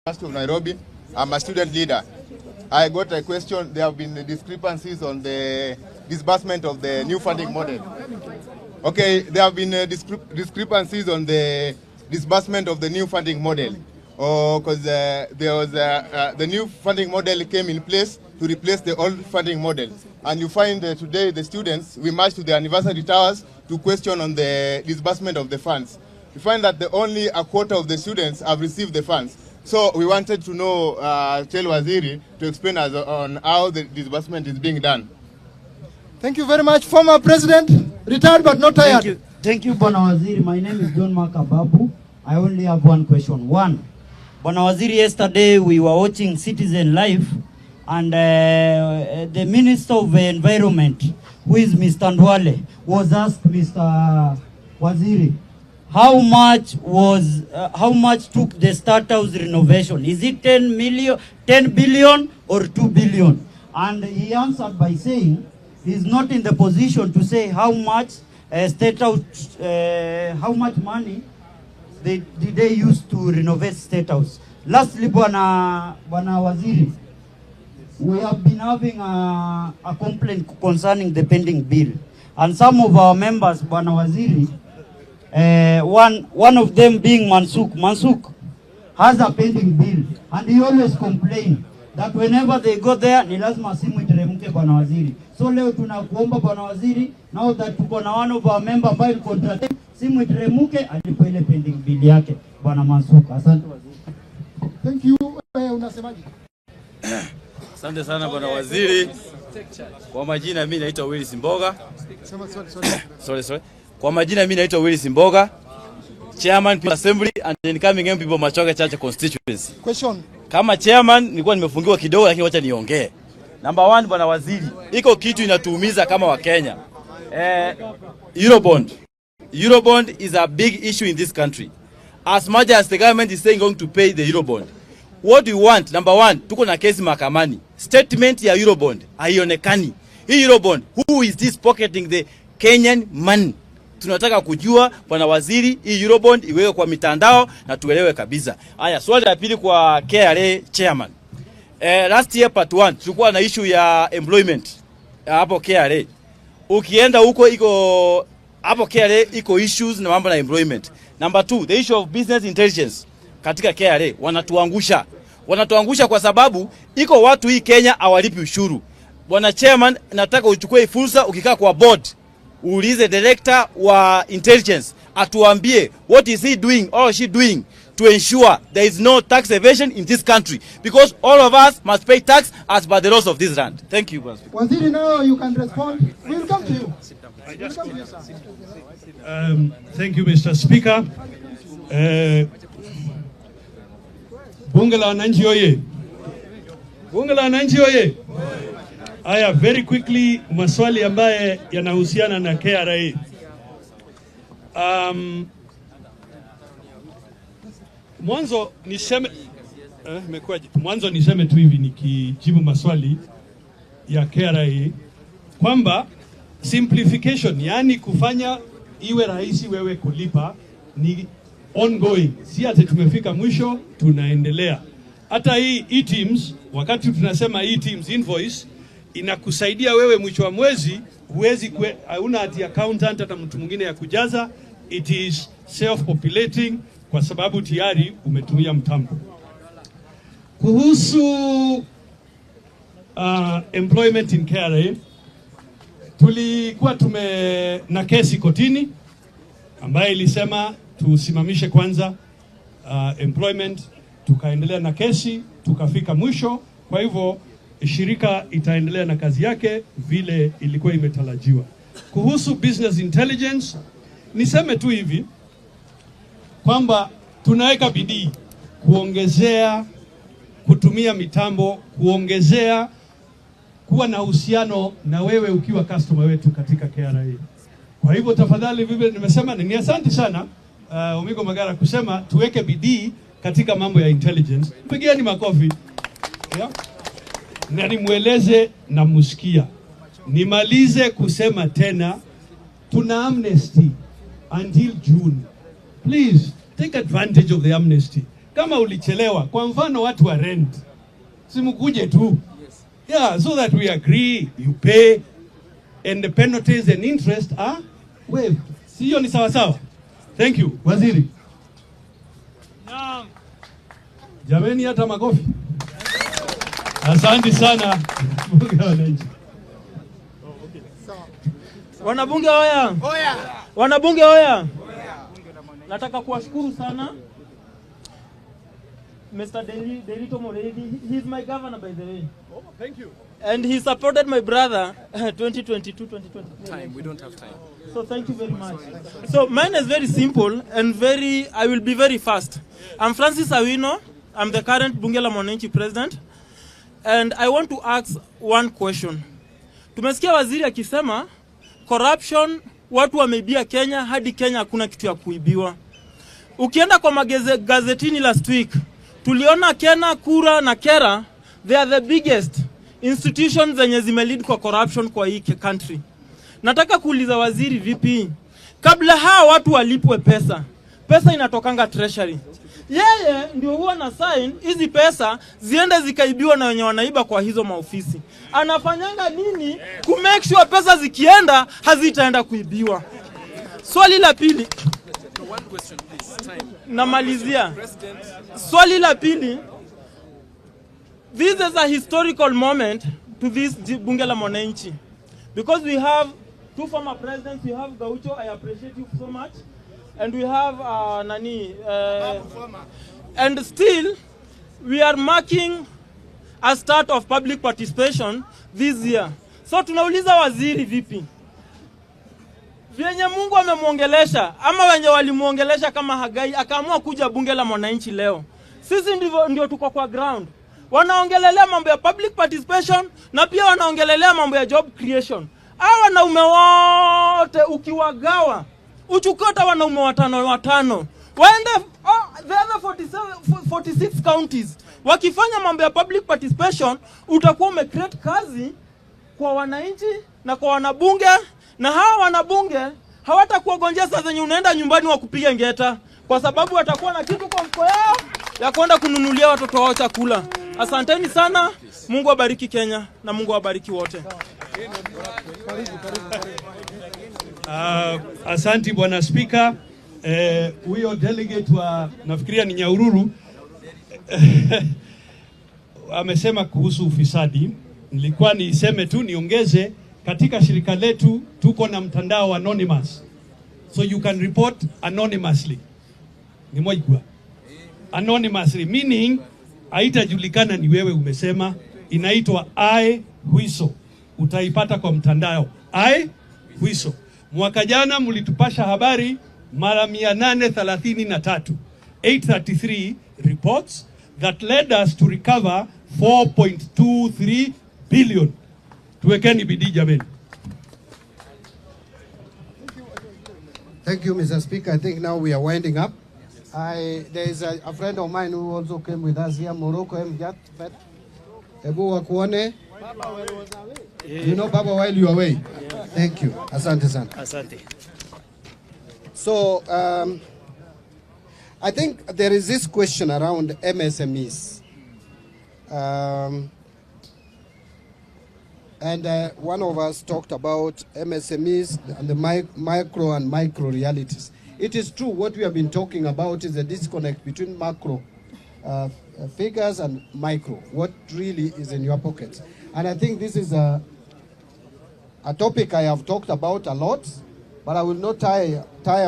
University of Nairobi. I'm a student leader. I got a question. There have been discrepancies on the disbursement of the new funding model. Okay, there have been discrepancies on the disbursement of the new funding model. Because there was the new funding model came in place to replace the old funding model. And you find today the students, we marched to the anniversary towers to question on the disbursement of the funds. We find that only a quarter of the students have received the funds. So we wanted to know, tell Waziri to explain us on how the disbursement is being done. Thank you very much, former president, retired but not tired. Thank you, Bwana Waziri. My name is John Makababu. I only have one question. One, Bwana Waziri, yesterday we were watching Citizen Live, and the Minister of Environment, who is Mr. Ndwale, was asked, Mr. Waziri, how much took the State House renovation? Is it 10 billion or 2 billion? And he answered by saying he's not in the position to say how much State House, how much money did they use to renovate State House. Lastly, Bwana Waziri, we have been having a complaint concerning the pending bill, and some of our members, Bwana Waziri, one of them being Mansuk has a pending bill, and he always complain that whenever they go there ni lazima simu iteremke Bwana Waziri. So leo tunakuomba Bwana Waziri, now that tuko na one of our member ambaye ni contract, simu iteremke alipo ile pending bill yake Bwana Mansuk. Asante Waziri. Thank you. Unasemaje? Asante sana Bwana Waziri. Kwa majina mimi naitwa Willis Mboga. Sorry. Kwa majina mimi naitwa Willis Mboga, Chairman Assembly and incoming MP of Machoka Chacha constituency. Question. Kama chairman nilikuwa nimefungiwa kidogo, lakini wacha niongee. Number 1, Bwana Waziri, iko kitu inatuumiza kama wa Kenya. Eurobond is a big issue in this country. As much as the government is saying going to pay the Eurobond, what we want, number 1, tuko na kesi mahakamani. Statement ya Eurobond haionekani. Hii Eurobond, who is this pocketing the Kenyan money? Tunataka kujua Bwana Waziri, hii Eurobond iwewe kwa mitandao na tuelewe kabisa. Haya, swali la pili kwa KRA chairman. Last year part 1 tulikuwa na issue ya employment hapo KRA. Ukienda huko iko hapo KRA iko issues na mambo na employment. Number 2, the issue of business intelligence katika KRA wanatuangusha kwa sababu iko watu hii Kenya hawalipi ushuru. Bwana chairman, nataka uchukue fursa ukikaa kwa board uulize director wa intelligence atuambie what is he doing or she doing to ensure there is no tax evasion in this country, because all of us must pay tax as per the laws of this land. Thank you, Waziri, now you can respond. We'll come to you. Thank you, Mr. Speaker. Bunge la Wananchi oye. Bunge la Wananchi oye. Aya, very quickly, maswali ambaye yanahusiana na KRA. Mwanzo niseme tu hivi nikijibu maswali ya KRA kwamba simplification, yani kufanya iwe rahisi wewe kulipa, ni ongoing. Si ati tumefika mwisho, tunaendelea. Hata hii e-teams, wakati tunasema e-teams invoice, inakusaidia wewe mwisho wa mwezi hauna ati accountant hata mtu mwingine ya kujaza. It is self-populating kwa sababu tayari umetumia mtambo. Kuhusu employment in KRA, tulikuwa na kesi kotini ambaye ilisema tusimamishe kwanza employment, tukaendelea na kesi, tukafika mwisho. Kwa hivyo shirika itaendelea na kazi yake vile ilikuwa imetarajiwa. Kuhusu business intelligence, niseme tu hivi kwamba tunaweka bidii kuongezea kutumia mitambo, kuongezea kuwa na uhusiano na wewe ukiwa customer wetu katika KRA. Kwa hivyo tafadhali, vile nimesema, ni asante sana Umigo Magara kusema tuweke bidii katika mambo ya intelligence. Pigieni makofi. Yeah. Na nimueleze na musikia. Nimalize kusema tena, tuna amnesty until June. Please take advantage of the amnesty. kama ulichelewa, kwa mfano watu wa rent, simukuje tu. Yeah, so that we agree, you pay, and the penalties and interest are waived. Sio ni sawa sawa? Thank you. Waziri. Jameni hata makofi. Asante sana. Wanabunge oya. Wanabunge oya. Nataka kuwashukuru sana Mr. Derito Moredi. He's my governor, by the way. Oh, thank you. And he supported my brother 2022-2023. Time, we don't have time. So thank you very much. So mine is very simple and I will be very fast. I'm Francis Awino. I'm the current Bunge la Mwananchi president. And I want to ask one question. Tumesikia waziri akisema corruption, watu wameibia Kenya, hadi Kenya hakuna kitu ya kuibiwa. Ukienda kwa gazetini last week, tuliona Kena, Kura na Kera, they are the biggest institutions zenye zimelead kwa corruption kwa hii country. Nataka kuuliza waziri vipi? Kabla hawa watu walipwe pesa inatokanga treasury. Yeye ndio huwa na sign hizi pesa ziende zikaibiwa na wenye wanaiba kwa hizo maofisi. Anafanyanga nini ku make sure pesa zikienda hazitaenda kuibiwa? Swali la pili. Namalizia. Swali la pili. This is a historical moment to this Bunge la Mwananchi. Because we have two former presidents, we have Gaucho, I appreciate you so much. And we have and still we are marking a start of public participation this year. So tunauliza waziri vipi? Vyenye Mungu amemuongelesha ama wenye walimuongelesha kama Hagai akaamua kuja Bunge la Mwananchi leo. Sisi ndio tuko kwa ground. Wanaongelelea mambo ya public participation na pia wanaongelelea mambo ya job creation. Hawa wanaume wote ukiwagawa uchukota wanaume watano waende the other 46 counties wakifanya mambo ya public participation, utakuwa umecreate kazi kwa wananchi na kwa wanabunge, na hawa wanabunge hawatakuwa gonjea saa zenye unaenda nyumbani wa kupiga ngeta, kwa sababu watakuwa na kitu kwa mfuko yao ya kwenda kununulia watoto wao chakula. Asanteni sana. Mungu abariki Kenya na Mungu abariki wote. Asanti bwana speaker. Huyo delegate wa nafikiria ni Nyahururu amesema kuhusu ufisadi. Nilikuwa niseme tu niongeze, katika shirika letu tuko na mtandao anonymous, so you can report anonymously. Ni moja anonymously, meaning haitajulikana ni wewe umesema. Inaitwa iWhistle, utaipata kwa mtandao iWhistle. Mwaka jana mlitupasha habari mara 833 833 reports that led us to recover 4.23 billion. Tuwekeni bidii jameni. Thank you, Mr. Speaker. I think now we are winding up. There is a friend of mine who also came with us here, Morocco Mjat. Ebu wakuone. You know Baba while you are away. Thank you. Asante sana. Asante. So, I think there is this question around MSMEs. And one of us talked about MSMEs and the micro and micro realities. It is true, what we have been talking about is a disconnect between macro figures and micro, what really is in your pockets. And I think this is a topic I have talked about a lot, but I will not tire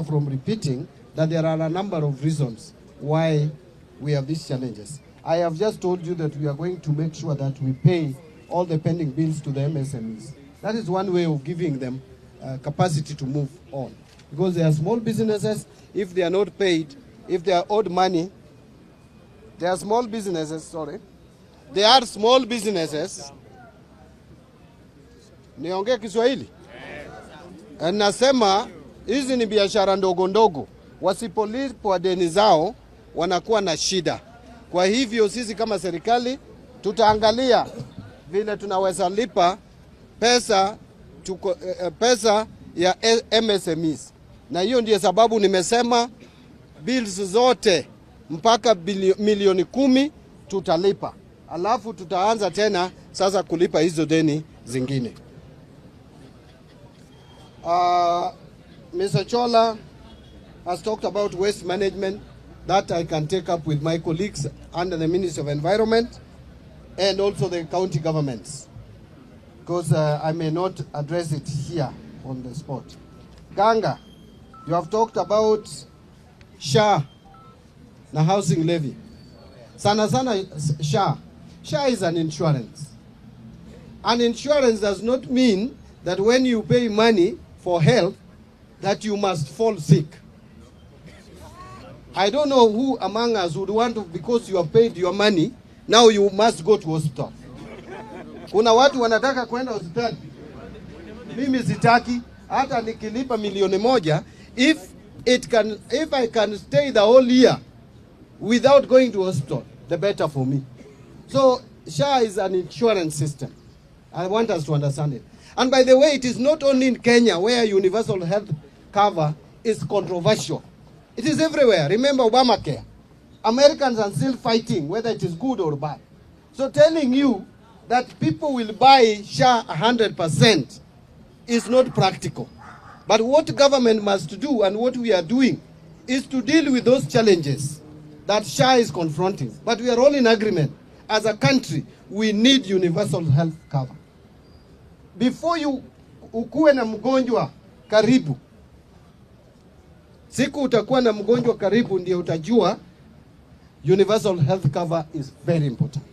from repeating that there are a number of reasons why we have these challenges. I have just told you that we are going to make sure that we pay all the pending bills to the MSMEs. That is one way of giving them capacity to move on. Because they are small businesses, if they are not paid, if they are owed money, they are small businesses, sorry. They are small businesses. Niongee Kiswahili? Nasema hizi ni biashara ndogo ndogo. Wasipolipwa deni zao wanakuwa na shida. Kwa hivyo sisi kama serikali tutaangalia vile tunaweza lipa pesa ya MSMEs. Na hiyo ndiyo sababu nimesema bills zote mpaka milioni 10 tutalipa, alafu tutaanza tena sasa kulipa hizo deni zingine. Mr. Chola has talked about waste management. That I can take up with my colleagues under the Ministry of Environment and also the county governments, because I may not address it here on the spot. Ganga, you have talked about SHA, the housing levy. Sana SHA. SHA is an insurance. An insurance does not mean that when you pay money for health, that you must fall sick. I don't know who among us would want to, because you have paid your money, now you must go to hospital. Kuna watu wanataka kwenda hospitali. Mimi sitaki, hata nikilipa milioni 1, if I can stay the whole year without going to hospital, the better for me. So SHA is an insurance system. I want us to understand it. And by the way, it is not only in Kenya where universal health cover is controversial. It is everywhere. Remember Obamacare. Americans are still fighting whether it is good or bad. So telling you that people will buy SHA 100% is not practical. But what government must do and what we are doing is to deal with those challenges that SHA is confronting. But we are all in agreement. As a country, we need universal health cover. Before you ukuwe na mgonjwa karibu, siku utakuwa na mgonjwa karibu ndio utajua universal health cover is very important.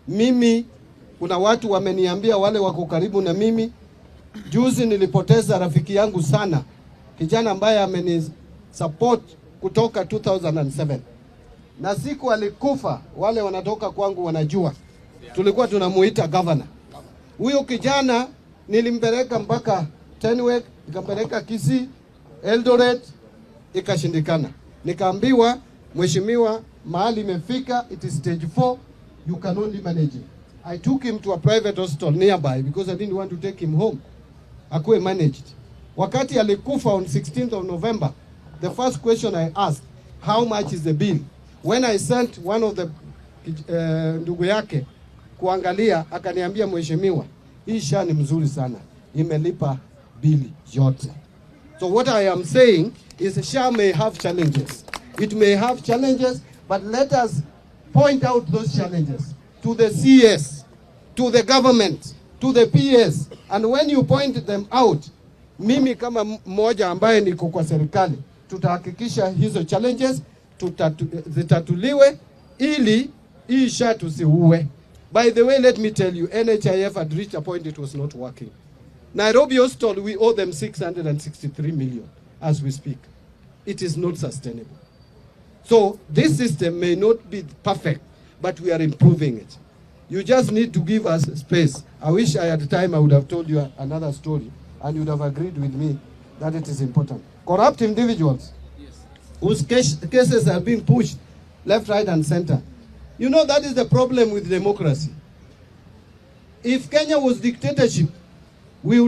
Mimi, kuna watu wameniambia wale wako karibu na mimi, juzi nilipoteza rafiki yangu sana, kijana ambaye amenisupport kutoka 2007. Na siku alikufa, wale wanatoka kwangu wanajua, tulikuwa tunamuita governor. Huyo kijana nilimpeleka mpaka Tenwek, nikampeleka Kisii, Eldoret, ikashindikana. Nikaambiwa, mheshimiwa, mahali imefika, it is stage 4, you can only manage it. I took him to a private hospital nearby because I didn't want to take him home. Akuwe managed. Wakati alikufa on 16th of November, the first question I asked, how much is the bill? When I sent one of the ndugu yake kuangalia, akaniambia, mheshimiwa, hii SHA ni mzuri sana, imelipa bili yote. So what I am saying is SHA may have challenges. It may have challenges, but let us point out those challenges to the CS, to the government, to the PS. And when you point them out, mimi kama mmoja ambaye niko kwa serikali, tutahakikisha hizo challenges zitatuliwe ili hii SHA tusiuwe. By the way, let me tell you, NHIF had reached a point it was not working. Nairobi Hospital, we owe them 663 million as we speak. It is not sustainable. So this system may not be perfect, but we are improving it. You just need to give us space. I wish I had time, I would have told you another story, and you would have agreed with me that it is important. Corrupt individuals, yes, whose cases are being pushed left, right, and center. You know, that is the problem with democracy. If Kenya was dictatorship, we would